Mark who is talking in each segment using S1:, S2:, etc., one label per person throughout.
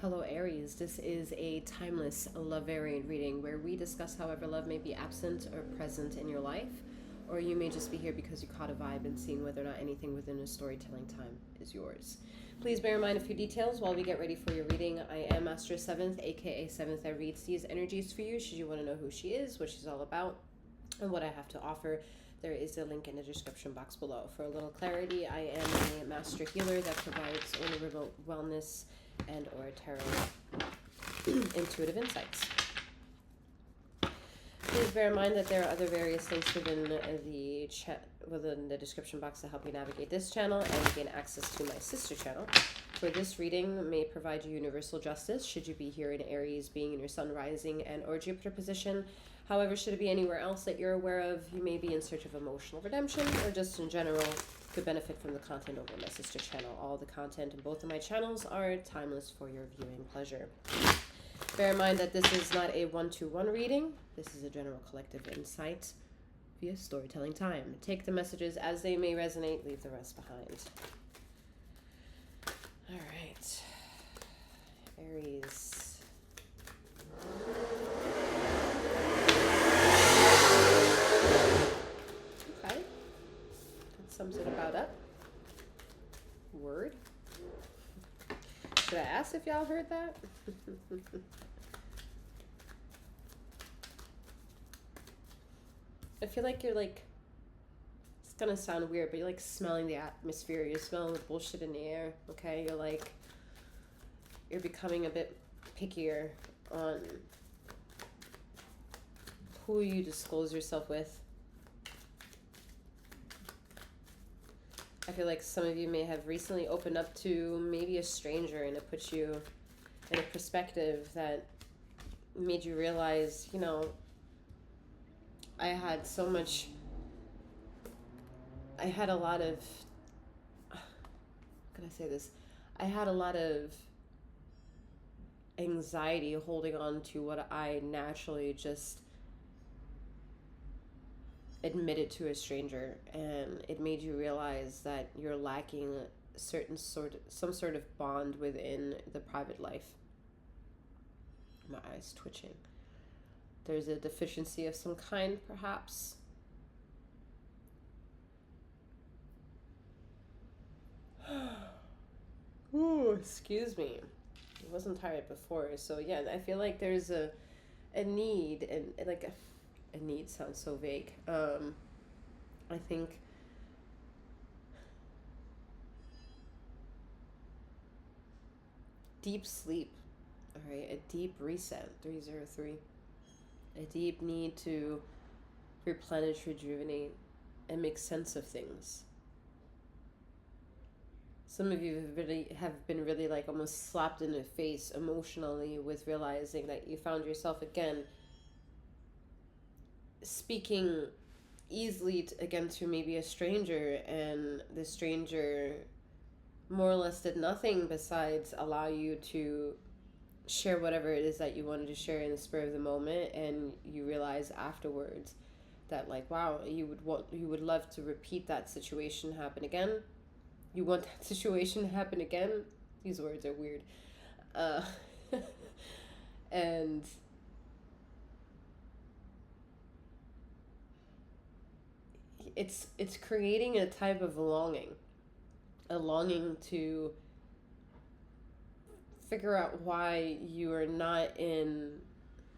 S1: Hello Aries, this is a timeless love variant reading where we discuss however love may be absent or present in your life, or you may just be here because you caught a vibe and seeing whether or not anything within a storytelling time is yours. Please bear in mind a few details while we get ready for your reading. I am Master 7th, aka 7th that reads these energies for you should you want to know who she is, what she's all about, and what I have to offer. There is a link in the description box below. For a little clarity, I am a master healer that provides only remote wellness and or tarot intuitive insights. Please bear in mind that there are other various links within the description box to help you navigate this channel and gain access to my sister channel. For this reading may provide you universal justice should you be here in Aries, being in your sun rising and or Jupiter position. However, should it be anywhere else that you're aware of, you may be in search of emotional redemption or just in general could benefit from the content over my sister channel. All the content in both of my channels are timeless for your viewing pleasure. Bear in mind that this is not a one-to-one reading. This is a general collective insight via storytelling time. Take the messages as they may resonate, leave the rest behind. All right, Aries. Sums it about up. Word. Should I ask if y'all heard that? I feel like you're like, it's gonna sound weird, but you're like smelling the atmosphere. You're smelling the bullshit in the air, okay? You're becoming a bit pickier on who you disclose yourself with. I feel like some of you may have recently opened up to maybe a stranger, and it puts you in a perspective that made you realize, you know, I had a lot of, how can I say this? I had a lot of anxiety holding on to what I naturally just admitted to a stranger, and it made you realize that you're lacking some sort of bond within the private life. My eyes twitching. There's a deficiency of some kind, perhaps. Ooh, excuse me. I wasn't tired before, so yeah, I feel like there's a need, and like a need sounds so vague. I think deep sleep, all right, a deep reset, 303, a deep need to replenish, rejuvenate, and make sense of things. Some of you have been really like almost slapped in the face emotionally with realizing that you found yourself again speaking easily again to maybe a stranger, and the stranger more or less did nothing besides allow you to share whatever it is that you wanted to share in the spur of the moment, and you realize afterwards that like, wow, you would love to repeat that situation happen again. You want that situation to happen again. These words are weird. And it's creating a type of longing, a longing to figure out why you are not in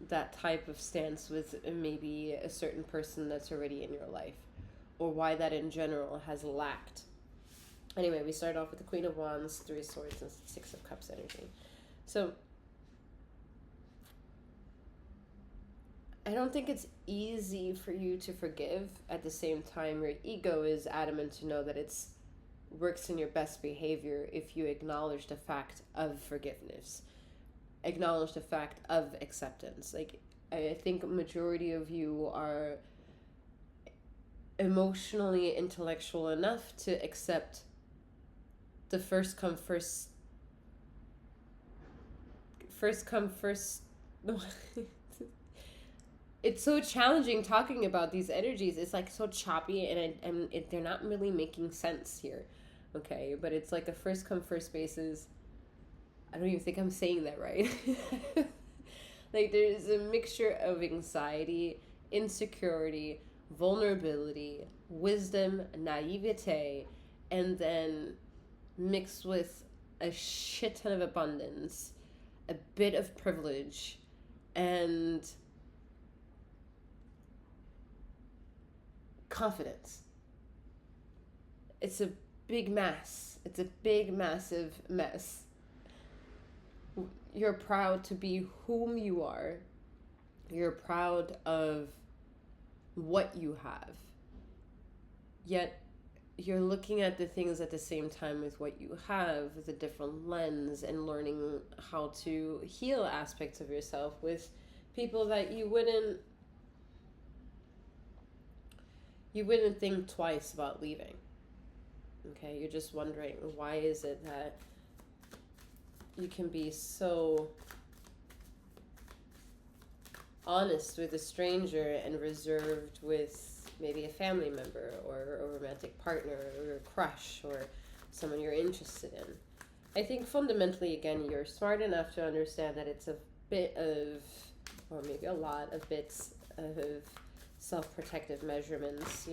S1: that type of stance with maybe a certain person that's already in your life, or why that in general has lacked. Anyway, we start off with the Queen of Wands, 3 of Swords, and 6 of Cups energy. So I don't think it's easy for you to forgive. At the same time, your ego is adamant to know that it's works in your best behavior if you acknowledge the fact of forgiveness, acknowledge the fact of acceptance. Like, I think a majority of you are emotionally intellectual enough to accept the first come first it's so challenging talking about these energies. It's like so choppy, and they're not really making sense here. Okay, but it's like a first come first basis. I don't even think I'm saying that right. Like, there's a mixture of anxiety, insecurity, vulnerability, wisdom, naivete, and then mixed with a shit ton of abundance, a bit of privilege, and confidence. It's a big mess. It's a big, massive mess. You're proud to be whom you are. You're proud of what you have. Yet you're looking at the things at the same time with what you have, with a different lens, and learning how to heal aspects of yourself with people that you wouldn't think twice about leaving. Okay, you're just wondering, why is it that you can be so honest with a stranger and reserved with maybe a family member or a romantic partner or a crush or someone you're interested in? I think fundamentally, again, you're smart enough to understand that it's a bit of, or maybe a lot of bits of self-protective measurements,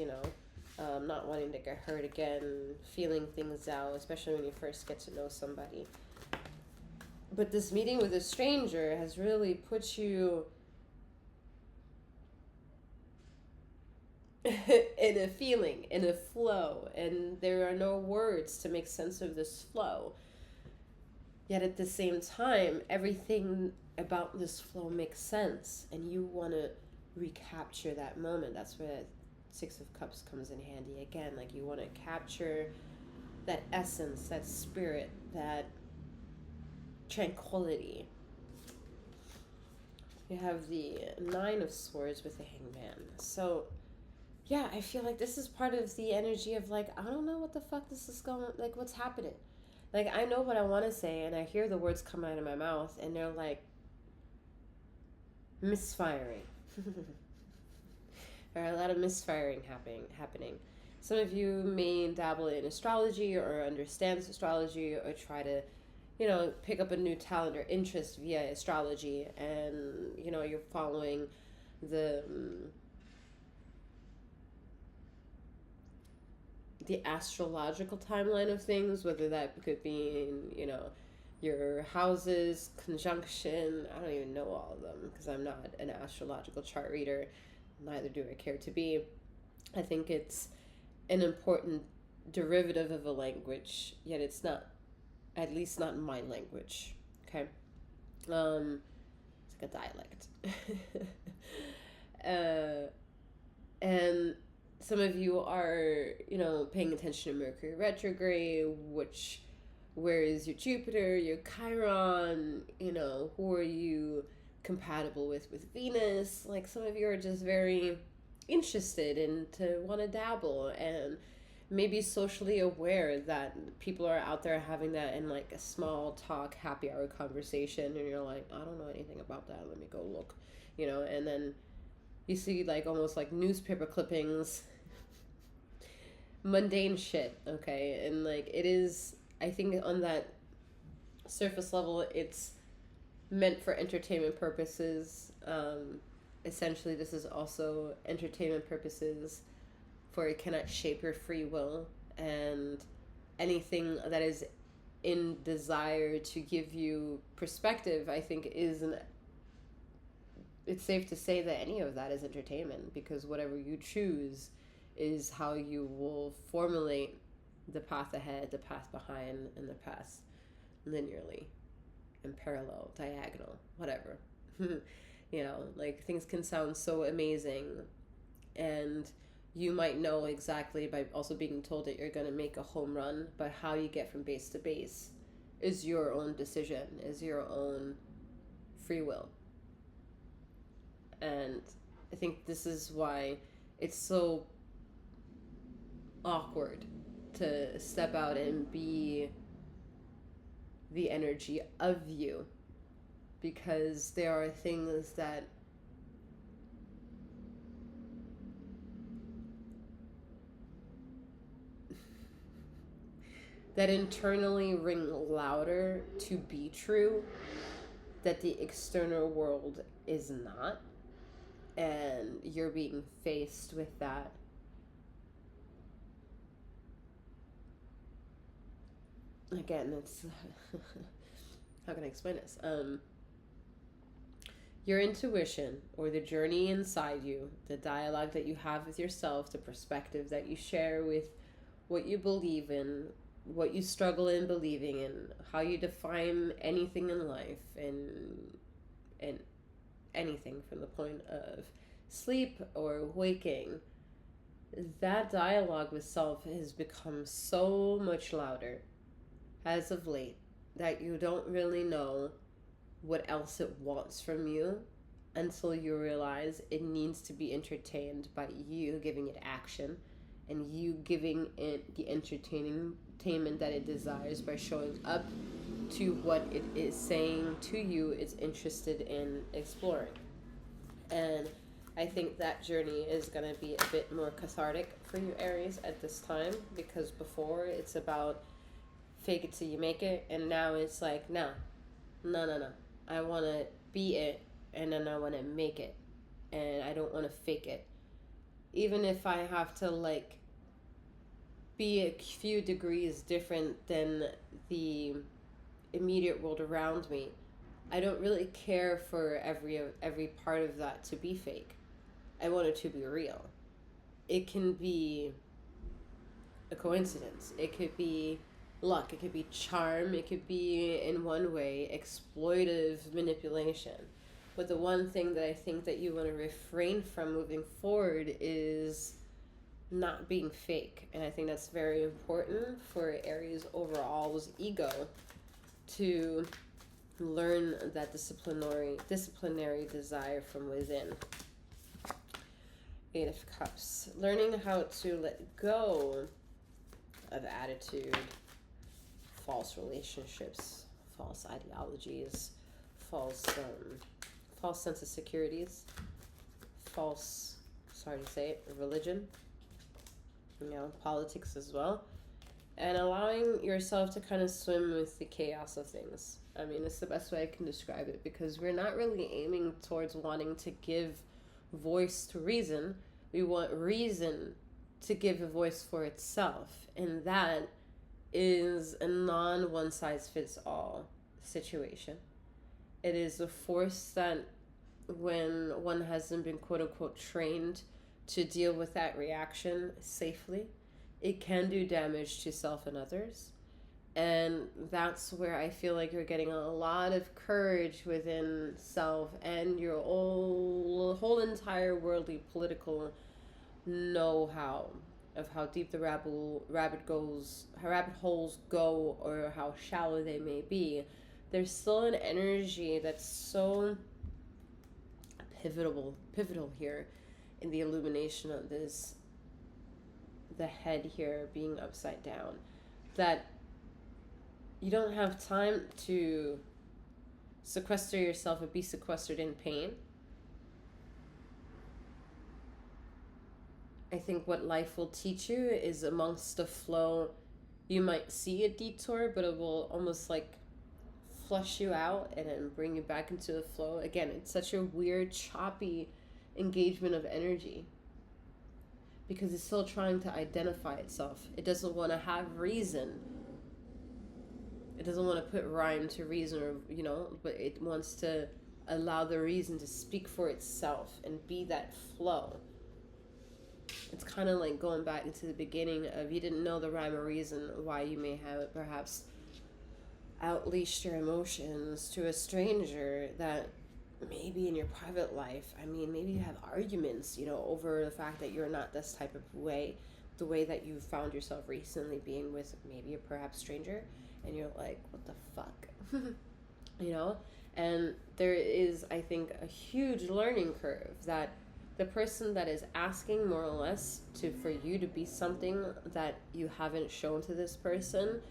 S1: not wanting to get hurt again, feeling things out, especially when you first get to know somebody. But this meeting with a stranger has really put you in a feeling, in a flow, and there are no words to make sense of this flow. Yet at the same time, everything about this flow makes sense, and you want to recapture that moment. That's where Six of Cups comes in handy again. Like, you want to capture that essence, that spirit, that tranquility. You have the Nine of Swords with the Hangman. So yeah, I feel like this is part of the energy of, like, I don't know what the fuck this is going, like, what's happening. Like, I know what I want to say, and I hear the words come out of my mouth, and they're like misfiring. There are a lot of misfiring happening. Some of you may dabble in astrology or understand astrology or try to, pick up a new talent or interest via astrology, and, you're following the astrological timeline of things, whether that could be in, your houses, conjunction. I don't even know all of them because I'm not an astrological chart reader. Neither do I care to be. I think it's an important derivative of a language, yet it's not, at least not my language. Okay? It's like a dialect. And some of you are, paying attention to Mercury retrograde, where is your Jupiter, your Chiron, who are you compatible with Venus? Like, some of you are just very interested and to want to dabble and maybe socially aware that people are out there having that in, like, a small talk happy hour conversation, and you're like, I don't know anything about that, let me go look, and then you see, like, almost like newspaper clippings, mundane shit, okay? And, like, it is, I think on that surface level, it's meant for entertainment purposes. Essentially, this is also entertainment purposes, for it cannot shape your free will, and anything that is in desire to give you perspective, I think it's safe to say that any of that is entertainment, because whatever you choose is how you will formulate the path ahead, the path behind, and the path linearly, in parallel, diagonal, whatever. Like, things can sound so amazing, and you might know exactly by also being told that you're going to make a home run, but how you get from base to base is your own decision, is your own free will. And I think this is why it's so awkward to step out and be the energy of you, because there are things that that internally ring louder to be true, that the external world is not, and you're being faced with that. Again, it's how can I explain this? Your intuition, or the journey inside you, the dialogue that you have with yourself, the perspective that you share with what you believe in, what you struggle in believing in, how you define anything in life, and anything from the point of sleep or waking, that dialogue with self has become so much louder as of late that you don't really know what else it wants from you until you realize it needs to be entertained by you giving it action and you giving it the entertainment that it desires by showing up to what it is saying to you it's interested in exploring. And I think that journey is going to be a bit more cathartic for you, Aries, at this time, because before it's about fake it till you make it, and now it's like, no. I want to be it, and then I want to make it, and I don't want to fake it. Even if I have to, like, be a few degrees different than the immediate world around me, I don't really care for every part of that to be fake. I want it to be real. It can be a coincidence. It could be luck. It could be charm. It could be, in one way, exploitive manipulation. But the one thing that I think that you want to refrain from moving forward is not being fake. And I think that's very important for Aries' overall's ego to learn that disciplinary desire from within. Eight of Cups. Learning how to let go of attitude, false relationships, false ideologies, false sense of securities, false, sorry to say it, religion, politics as well, and allowing yourself to kind of swim with the chaos of things. I mean, it's the best way I can describe it, because we're not really aiming towards wanting to give voice to reason. We want reason to give a voice for itself, and that is a non-one-size-fits-all situation. It is a force that, when one hasn't been quote-unquote trained to deal with that reaction safely, it can do damage to self and others. And that's where I feel like you're getting a lot of courage within self and your whole entire worldly political know-how of how deep the rabbit holes go, or how shallow they may be. There's still an energy that's so pivotal here in the illumination of this, the head here being upside down, that you don't have time to sequester yourself and be sequestered in pain. I think what life will teach you is, amongst the flow, you might see a detour, but it will almost like flush you out and then bring you back into the flow. Again, it's such a weird, choppy engagement of energy, because it's still trying to identify itself. It doesn't want to have reason. It doesn't want to put rhyme to reason, or but it wants to allow the reason to speak for itself and be that flow. It's kind of like going back into the beginning of, you didn't know the rhyme or reason why you may have perhaps outleashed your emotions to a stranger that maybe in your private life, I mean, maybe you have arguments, over the fact that you're not this type of way, the way that you found yourself recently being with maybe a perhaps stranger, and you're like, what the fuck? And there is, I think, a huge learning curve that the person that is asking, more or less, for you to be something that you haven't shown to this person,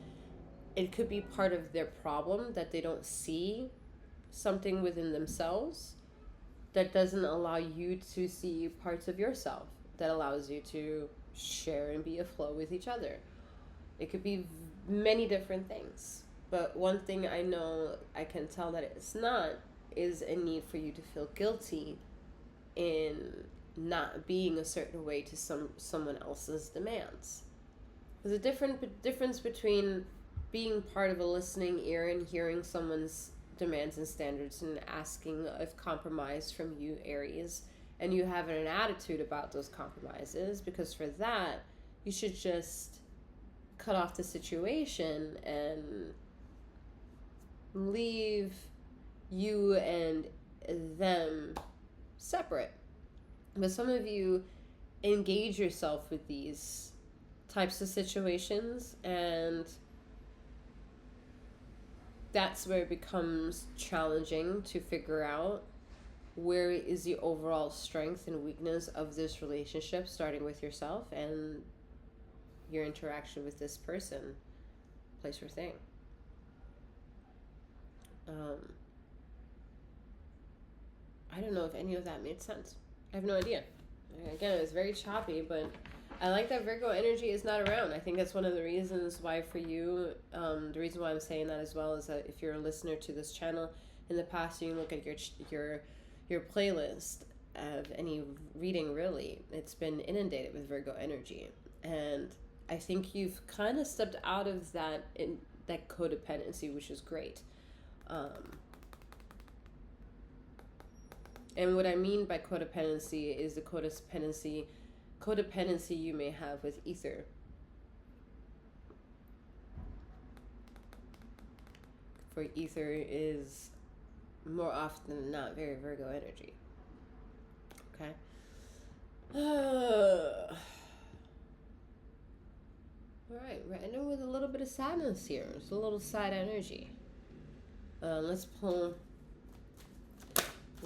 S1: it could be part of their problem that they don't see something within themselves that doesn't allow you to see parts of yourself that allows you to share and be a flow with each other. It could be many different things. But one thing I know I can tell that it's not is a need for you to feel guilty in not being a certain way to someone else's demands. There's a difference between being part of a listening ear and hearing someone's demands and standards and asking of compromise from you, Aries, and you having an attitude about those compromises, because for that, you should just cut off the situation and leave you and them separate. But some of you engage yourself with these types of situations, and that's where it becomes challenging to figure out where is the overall strength and weakness of this relationship, starting with yourself and your interaction with this person, place, or thing. I don't know if any of that made sense. I have no idea. Again, it was very choppy, but I like that Virgo energy is not around. I think that's one of the reasons why for you, the reason why I'm saying that as well is that if you're a listener to this channel, in the past you can look at your playlist of any reading, really, it's been inundated with Virgo energy. And I think you've kind of stepped out of that codependency, which is great. And what I mean by codependency is the codependency you may have with ether. For ether is more often than not very Virgo energy. Okay? Alright, we're ending with a little bit of sadness here. It's a little sad energy. Let's pull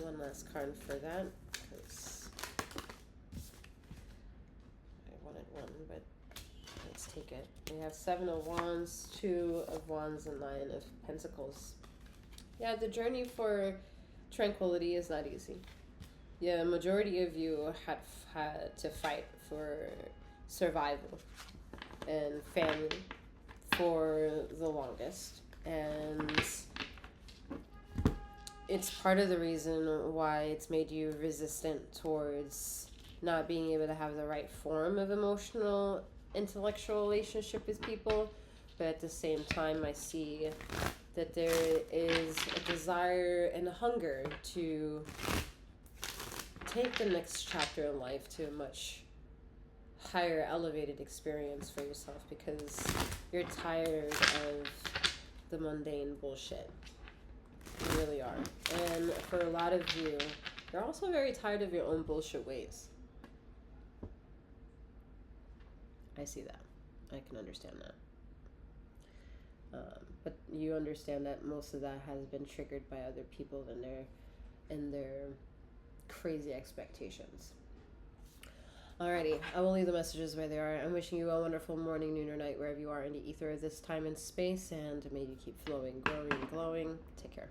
S1: one last card for that, because I wanted one, but let's take it. We have 7 of Wands, 2 of Wands, and 9 of Pentacles. Yeah, the journey for tranquility is not easy. Yeah, majority of you had to fight for survival and family for the longest, and it's part of the reason why it's made you resistant towards not being able to have the right form of emotional, intellectual relationship with people. But at the same time, I see that there is a desire and a hunger to take the next chapter in life to a much higher elevated experience for yourself, because you're tired of the mundane bullshit. You really are. And for a lot of you, you're also very tired of your own bullshit ways. I see that. I can understand that. But you understand that most of that has been triggered by other people and their crazy expectations. Alrighty, I will leave the messages where they are. I'm wishing you a wonderful morning, noon, or night, wherever you are in the ether of this time and space, and may you keep flowing, growing, and glowing. Take care.